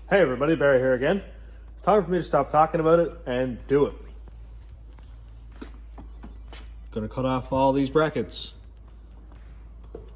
Hey everybody, Barry here again. It's time for me to stop talking about it and do it. Gonna cut off all these brackets.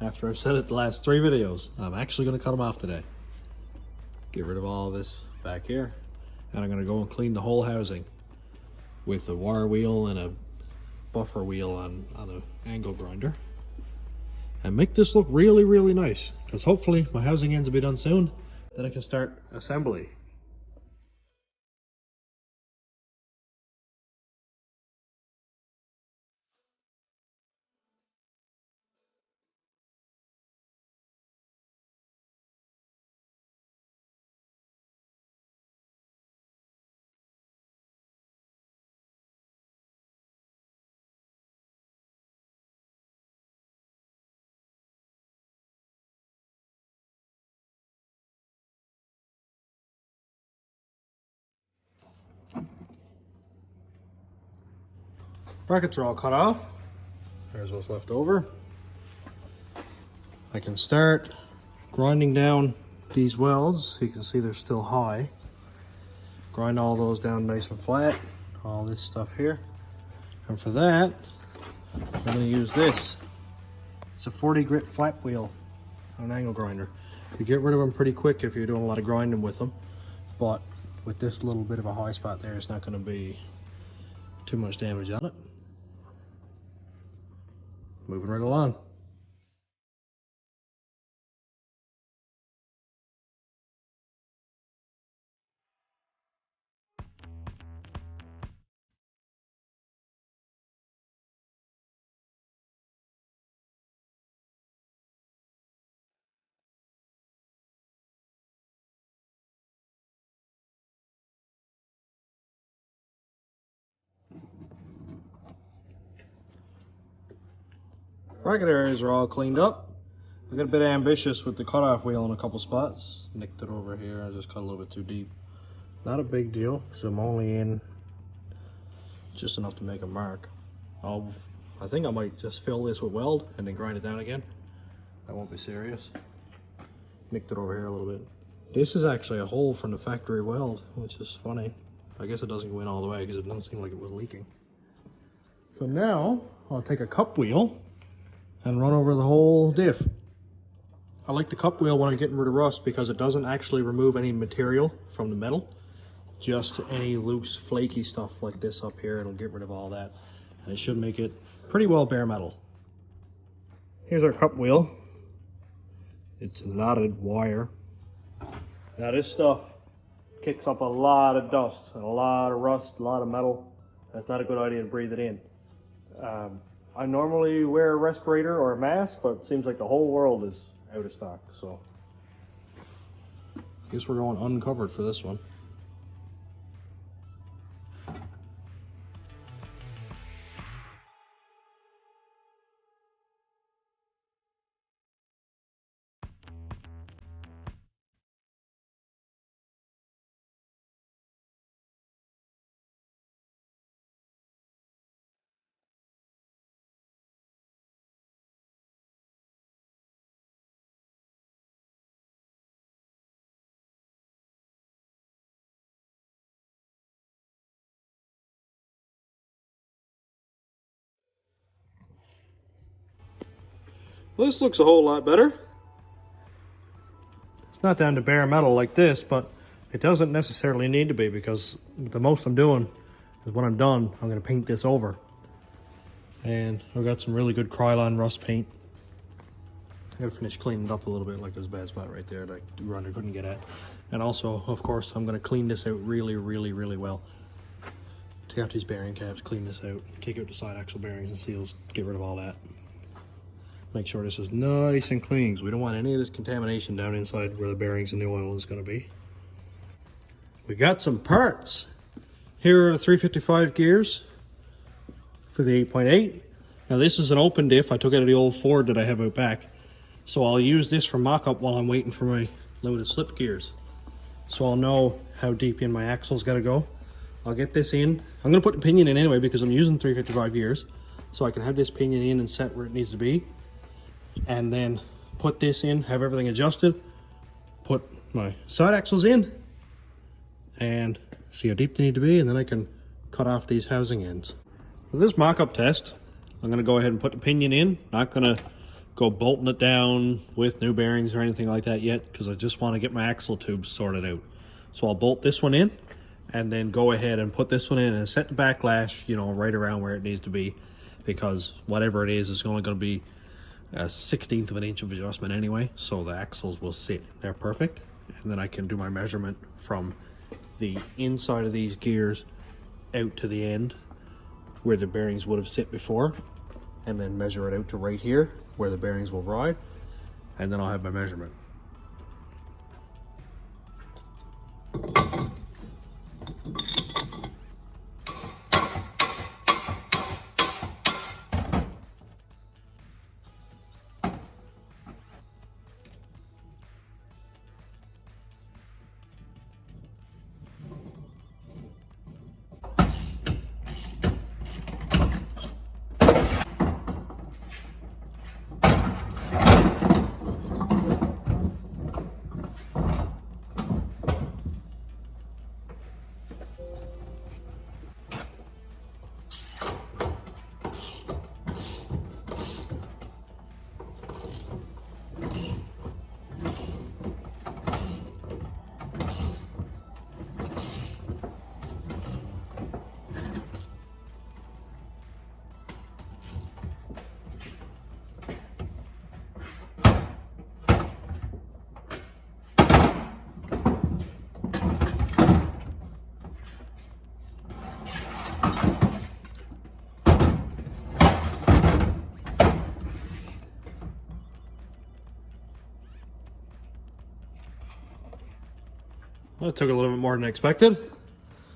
After I've said it the last 3 videos, I'm actually gonna cut them off today. Get rid of all this back here. And I'm gonna go and clean the whole housing with a wire wheel and a buffer wheel on an angle grinder. And make this look really, really nice. Because hopefully my housing ends will be done soon. Then I can start assembly. Brackets are all cut off. There's what's left over. I can start grinding down these welds. You can see they're still high. Grind all those down nice and flat. All this stuff here. And for that, I'm going to use this. It's a 40 grit flap wheel on an angle grinder. You get rid of them pretty quick if you're doing a lot of grinding with them. But with this little bit of a high spot there, it's not going to be too much damage on it. Moving right along. Bracket areas are all cleaned up. I got a bit ambitious with the cutoff wheel in a couple spots. Nicked it over here. I just cut a little bit too deep. Not a big deal because I'm only in just enough to make a mark. I think I might just fill this with weld and then grind it down again. That won't be serious. Nicked it over here a little bit. This is actually a hole from the factory weld, which is funny. I guess it doesn't go in all the way because it doesn't seem like it was leaking. So now I'll take a cup wheel and run over the whole diff. I like the cup wheel when I'm getting rid of rust because it doesn't actually remove any material from the metal, just any loose flaky stuff like this up here. It'll get rid of all that, and it should make it pretty well bare metal. Here's our cup wheel. It's knotted wire. Now this stuff kicks up a lot of dust and a lot of rust, a lot of metal. That's not a good idea to breathe it in. I normally wear a respirator or a mask, but it seems like the whole world is out of stock, so I guess we're going uncovered for this one. Well, this looks a whole lot better. It's not down to bare metal like this, but it doesn't necessarily need to be because the most I'm doing is when I'm done, I'm going to paint this over. And I've got some really good Krylon rust paint. I got to finish cleaning it up a little bit, like there's a bad spot right there that the grinder couldn't get at. And also, of course, I'm going to clean this out really, really, really well. Take out these bearing caps, clean this out, take out the side axle bearings and seals, get rid of all that. Make sure this is nice and clean because we don't want any of this contamination down inside where the bearings and the oil is going to be. We got some parts. Here are the 355 gears for the 8.8. Now this is an open diff. I took it out of the old Ford that I have out back. So I'll use this for mock-up while I'm waiting for my loaded slip gears. So I'll know how deep in my axle's got to go. I'll get this in. I'm going to put the pinion in anyway because I'm using 355 gears. So I can have this pinion in and set where it needs to be. And then put this in, have everything adjusted, put my side axles in, and see how deep they need to be, and then I can cut off these housing ends. For this mock-up test, I'm going to go ahead and put the pinion in. Not going to go bolting it down with new bearings or anything like that yet, because I just want to get my axle tubes sorted out. So I'll bolt this one in and then go ahead and put this one in and set the backlash, you know, right around where it needs to be, because whatever it is only going to be a 1/16 of an inch of adjustment anyway, so the axles will sit there perfect. And then I can do my measurement from the inside of these gears out to the end where the bearings would have sit before, and then measure it out to right here where the bearings will ride, and then I'll have my measurement. Well, it took a little bit more than I expected,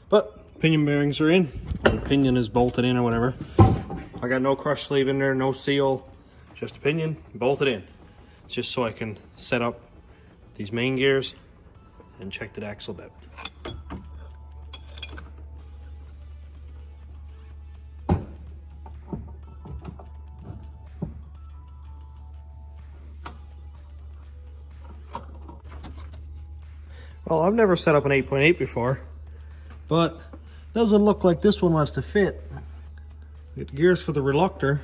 but pinion bearings are in, or the pinion is bolted in or whatever. I got no crush sleeve in there, no seal, just a pinion bolted in, just so I can set up these main gears and check the axle depth. Well, I've never set up an 8.8 before, but it doesn't look like this one wants to fit. The gears for the reluctor,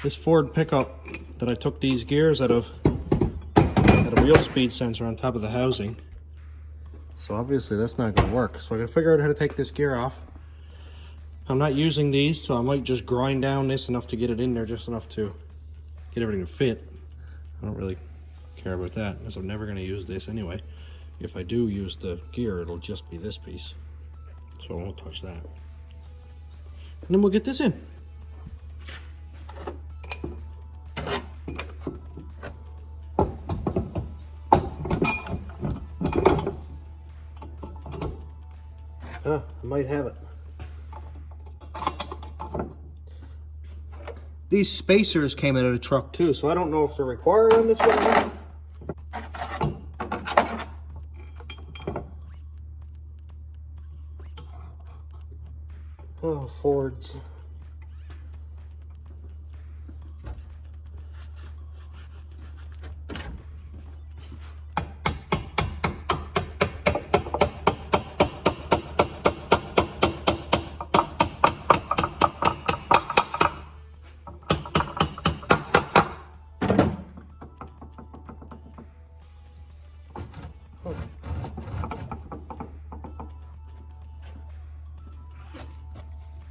this Ford pickup that I took these gears out of, had a wheel speed sensor on top of the housing. So obviously that's not going to work. So I got to figure out how to take this gear off. I'm not using these, so I might just grind down this enough to get it in there, just enough to get everything to fit. I don't really care about that, because I'm never going to use this anyway. If I do use the gear, it'll just be this piece, so I won't touch that. And then we'll get this in. I might have it. These spacers came out of the truck too, so I don't know if they're required on this one or not. Oh, Fords.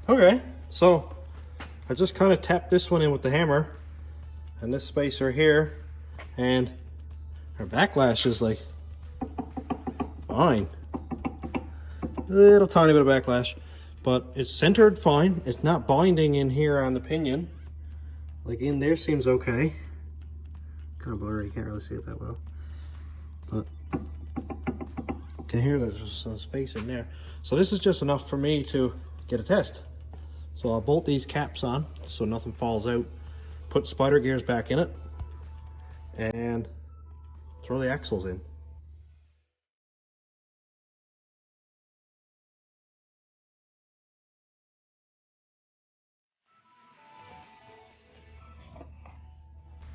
Okay, so I just kind of tapped this one in with the hammer and this spacer here, and our backlash is like fine. A little tiny bit of backlash, but it's centered fine. It's not binding in here on the pinion. Like in there seems okay. Kind of blurry, can't really see it that well. But you can hear there's just some space in there. So this is just enough for me to get a test. So I'll bolt these caps on so nothing falls out, put spider gears back in it, and throw the axles in.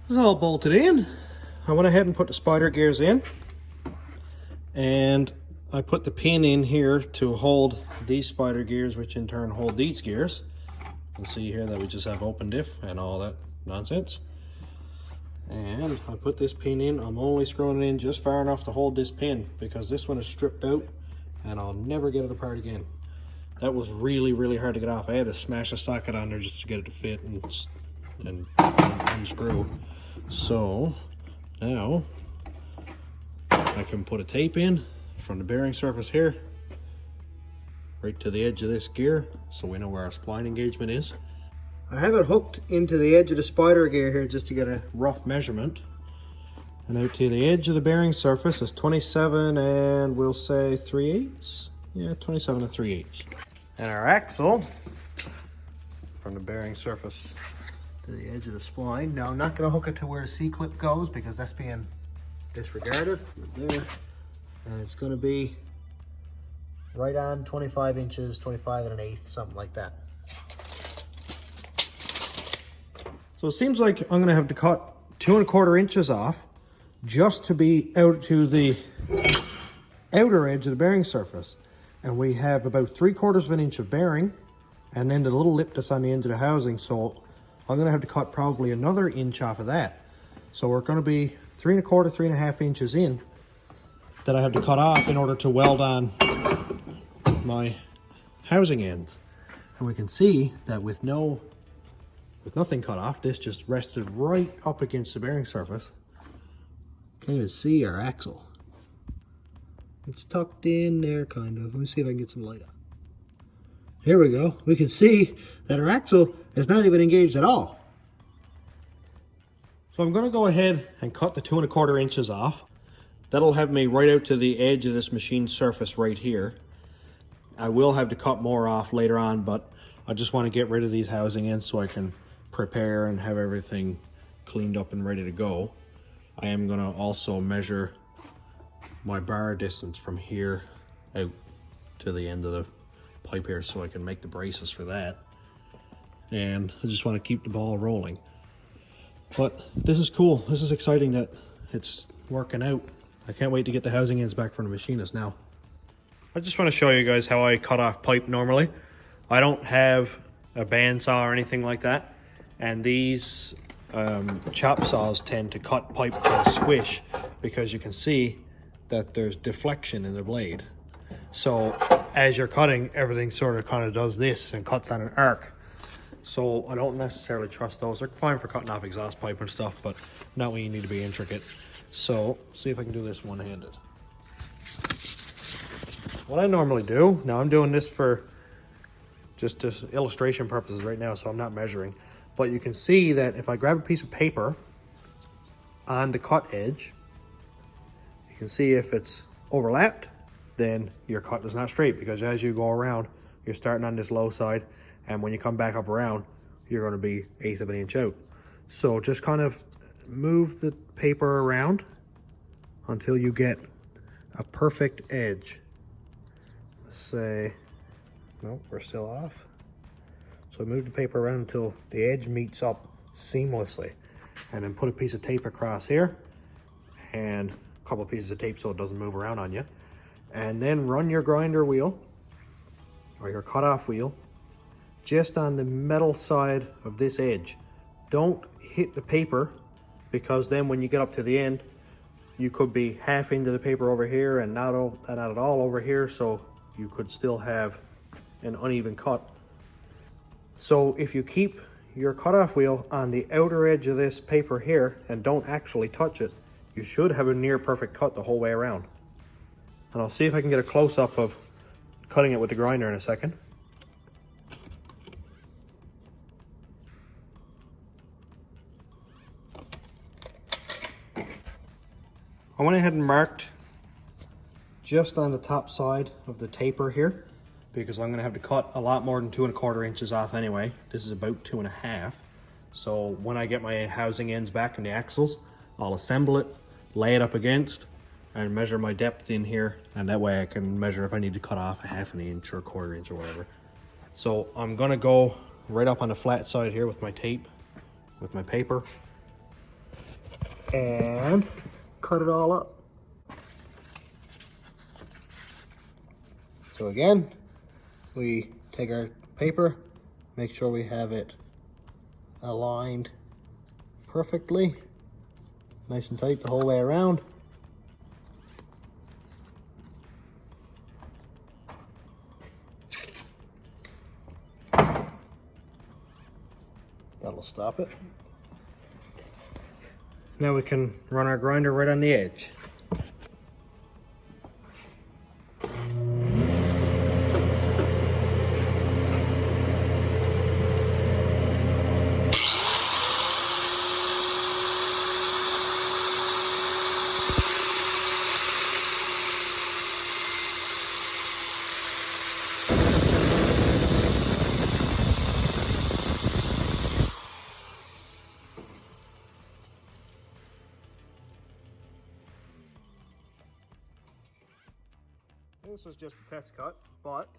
This is all bolted in. I went ahead and put the spider gears in, and I put the pin in here to hold these spider gears, which in turn hold these gears. You can see here that we just have open diff and all that nonsense. And I put this pin in. I'm only screwing it in just far enough to hold this pin because this one is stripped out and I'll never get it apart again. That was really, really hard to get off. I had to smash a socket on there just to get it to fit and unscrew. So now I can put a tape in from the bearing surface here right to the edge of this gear so we know where our spline engagement is. I have it hooked into the edge of the spider gear here just to get a rough measurement. And out to the edge of the bearing surface is 27 and we'll say 3/8. Yeah, 27 and 3/8. And our axle from the bearing surface to the edge of the spline. Now I'm not going to hook it to where the C-clip goes because that's being disregarded. There. And it's going to be right on 25 inches, 25 1/8, something like that. So it seems like I'm going to have to cut 2 1/4 inches off just to be out to the outer edge of the bearing surface. And we have about 3/4 inch of bearing and then the little lip that's on the end of the housing. So I'm going to have to cut probably another inch off of that. So we're going to be 3 1/4, 3.5 inches in that I have to cut off in order to weld on my housing ends. And we can see that with nothing cut off, this just rested right up against the bearing surface. Can't even see our axle. It's tucked in there, kind of. Let me see if I can get some light on. Here we go. We can see that our axle is not even engaged at all. So I'm going to go ahead and cut the 2 1/4 inches off. That'll have me right out to the edge of this machine surface right here. I will have to cut more off later on, but I just want to get rid of these housing ends so I can prepare and have everything cleaned up and ready to go. I am going to also measure my bar distance from here out to the end of the pipe here so I can make the braces for that. And I just want to keep the ball rolling. But this is cool. This is exciting that it's working out. I can't wait to get the housing ends back from the machinist now. I just want to show you guys how I cut off pipe normally. I don't have a bandsaw or anything like that. And these chop saws tend to cut pipe to a squish because you can see that there's deflection in the blade. So as you're cutting, everything sort of kind of does this and cuts on an arc. So I don't necessarily trust those. They're fine for cutting off exhaust pipe and stuff, but not when you need to be intricate. So see if I can do this one-handed. What I normally do, now I'm doing this for just illustration purposes right now, so I'm not measuring. But you can see that if I grab a piece of paper on the cut edge, you can see if it's overlapped, then your cut is not straight, because as you go around, you're starting on this low side, and when you come back up around, you're going to be 1/8 of an inch out. So just kind of move the paper around until you get a perfect edge. Let's say, no, we're still off. So move the paper around until the edge meets up seamlessly, and then put a piece of tape across here and a couple of pieces of tape so it doesn't move around on you. And then run your grinder wheel or your cutoff wheel just on the metal side of this edge. Don't hit the paper, because then when you get up to the end, you could be half into the paper over here and not at all over here, so you could still have an uneven cut. So if you keep your cutoff wheel on the outer edge of this paper here and don't actually touch it, you should have a near perfect cut the whole way around. And I'll see if I can get a close-up of cutting it with the grinder in a second. I went ahead and marked just on the top side of the taper here, because I'm going to have to cut a lot more than 2 1/4 inches off anyway. This is about 2 1/2. So when I get my housing ends back in the axles, I'll assemble it, lay it up against, and measure my depth in here, and that way I can measure if I need to cut off a 1/2 inch or 1/4 inch or whatever. So I'm going to go right up on the flat side here with my tape, with my paper, and cut it all up. So again, we take our paper, make sure we have it aligned perfectly, nice and tight the whole way around. That'll stop it. Now we can run our grinder right on the edge. This was just a test cut, but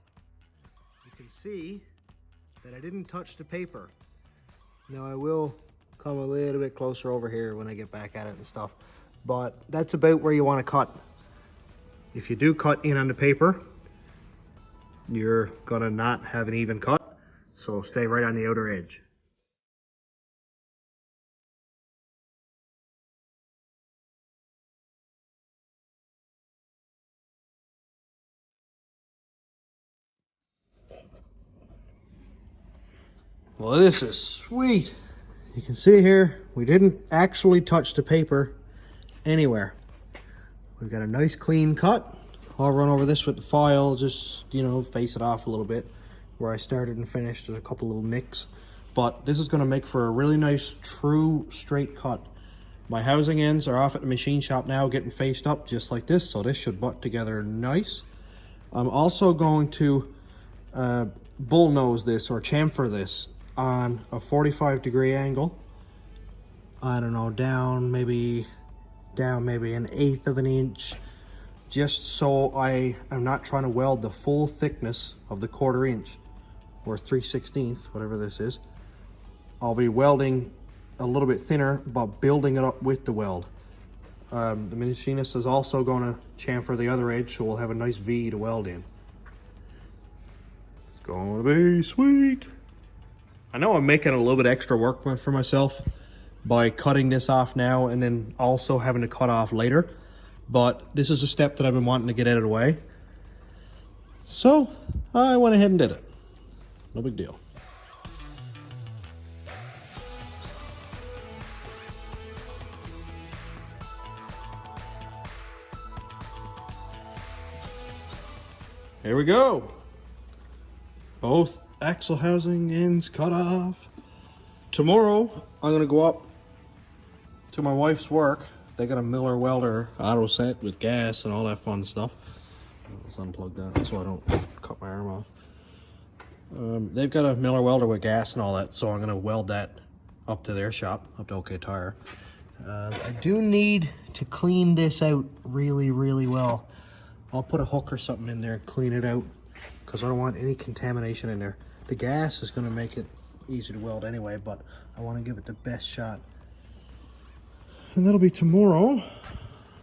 you can see that I didn't touch the paper. Now I will come a little bit closer over here when I get back at it and stuff, but that's about where you want to cut. If you do cut in on the paper, you're gonna not have an even cut, so stay right on the outer edge. Well, this is sweet. You can see here, we didn't actually touch the paper anywhere. We've got a nice clean cut. I'll run over this with the file, just, you know, face it off a little bit. Where I started and finished, there's a couple little nicks. But this is gonna make for a really nice, true, straight cut. My housing ends are off at the machine shop now, getting faced up just like this, so this should butt together nice. I'm also going to bullnose this or chamfer this on a 45-degree angle. I don't know, down maybe an eighth of an inch, just so I am not trying to weld the full thickness of the 1/4 inch or 3/16, whatever this is. I'll be welding a little bit thinner, but building it up with the weld. The machinist is also going to chamfer the other edge, so we'll have a nice V to weld in. It's going to be sweet. I know I'm making a little bit extra work for myself by cutting this off now and then also having to cut off later, but this is a step that I've been wanting to get out of the way. So I went ahead and did it. No big deal. Here we go. Both axle housing ends cut off. Tomorrow, I'm gonna go up to my wife's work. They got a Miller welder auto set with gas and all that fun stuff. Let's unplug that so I don't cut my arm off. They've got a Miller welder with gas and all that, so I'm gonna weld that up to their shop, up to OK Tire. I do need to clean this out really, really well. I'll put a hook or something in there and clean it out because I don't want any contamination in there. The gas is going to make it easy to weld anyway, but I want to give it the best shot. And that'll be tomorrow.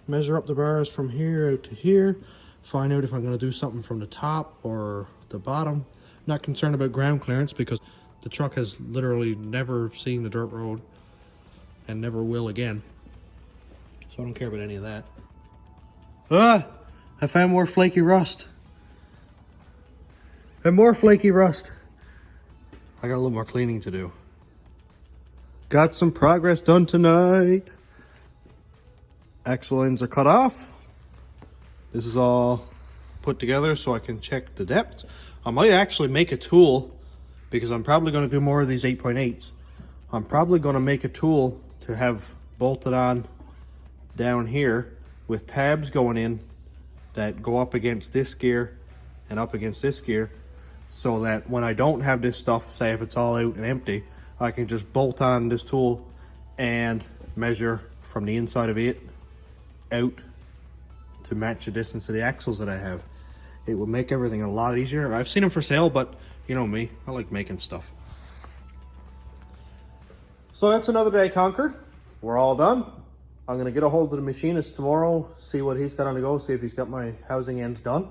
Measure up the bars from here out to here. Find out if I'm going to do something from the top or the bottom. Not concerned about ground clearance because the truck has literally never seen the dirt road and never will again. So I don't care about any of that. I found more flaky rust. And more flaky rust. I got a little more cleaning to do. Got some progress done tonight. Axle ends are cut off. This is all put together so I can check the depth. I might actually make a tool because I'm probably going to do more of these 8.8s. I'm probably going to make a tool to have bolted on down here with tabs going in that go up against this gear and up against this gear, so that when I don't have this stuff, say if it's all out and empty, I can just bolt on this tool and measure from the inside of it out to match the distance of the axles that I have. It will make everything a lot easier. I've seen them for sale, but you know me, I like making stuff. So that's another day conquered. We're all done. I'm gonna get a hold of the machinist tomorrow, see what he's got on the go, see if he's got my housing ends done.